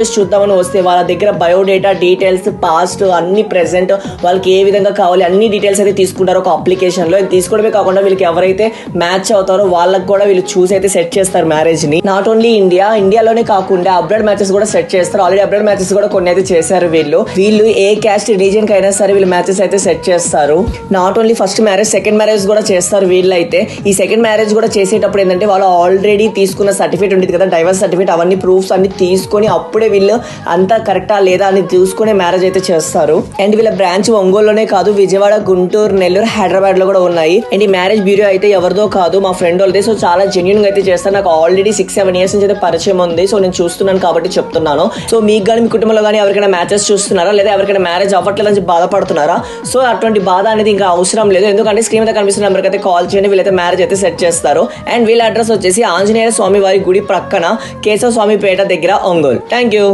చూద్దామని వస్తే వాళ్ళ దగ్గర బయోడేటా డీటెయిల్స్ పాస్ట్ అన్ని ప్రెసెంట్ వాళ్ళకి ఏ విధంగా కావాలి అన్ని డీటెయిల్స్ అయితే తీసుకుంటారు ఒక అప్లికేషన్ లో. తీసుకోవడమే కాకుండా వీళ్ళకి ఎవరైతే మ్యాచ్ అవుతారో వాళ్ళకి కూడా వీళ్ళు చూసి అయితే సెట్ చేస్తారు మ్యారేజ్ ని. నాట్ ఓన్లీ ఇండియాలోనే కాకుండా అబ్రాడ్ మ్యాచెస్ కూడా సెట్ చేస్తారు. ఆల్రెడీ అబ్రాడ్ మ్యాచెస్ కూడా కొన్ని అయితే చేశారు వీళ్ళు ఏ క్యాస్ట్ రిలీజియన్ కి అయినా సరే వీళ్ళు మ్యాచెస్ అయితే సెట్ చేస్తారు. Not only first marriage second marriage కూడా చేస్తారు వీళ్ళైతే. ఈ సెకండ్ మ్యారేజ్ కూడా చేసేటప్పుడు ఏంటంటే వాళ్ళు ఆల్రెడీ తీసుకున్న సర్టిఫికేట్ ఉంటుంది కదా, డైవర్స్ సర్టిఫికేట్, అవన్నీ ప్రూఫ్స్ అన్ని తీసుకొని అప్పుడే వీళ్ళు అంతా కరెక్టా లేదా అని చూసుకునే మ్యారేజ్ అయితే చేస్తారు. అండ్ వీళ్ళ బ్రాంచ్ ఒంగోలులోనే కాదు, విజయవాడ, గుంటూరు, నెల్లూరు, హైదరాబాద్ లో కూడా ఉన్నాయి. అండ్ ఈ మ్యారేజ్ బ్యూరో అయితే ఎవరిదో కాదు, మా ఫ్రెండ్ వాళ్ళది. సో చాలా జెన్యూన్ గా అయితే చేస్తారు. నాకు ఆల్రెడీ 6-7 years నుంచి అయితే పరిచయం ఉంది. సో నేను చూస్తున్నాను కాబట్టి చెప్తున్నాను. సో మీకు కానీ మీ కుటుంబంలో కానీ ఎవరికైనా మ్యాచెస్ చూస్తున్నారా లేదా ఎవరికైనా మ్యారేజ్ అవ్వట్లేదని బాధపడుతున్నారా? సో అటువంటి బాధ అనేది ఇంకా అవసరం లేదు. ఎందుకంటే స్క్రీన్ మీద కనిపిస్తున్న నెంబర్కి అయితే కాల్ చేయండి, వీళ్ళైతే మ్యారేజ్ అయితే సెట్ చేస్తారు. అండ్ వీళ్ళ అడ్రస్ వచ్చేసి ఆంజనేయ స్వామి వారి గుడి ప్రక్కన కేశవ స్వామి పేట దగ్గర, ఒంగోలు. Thank you.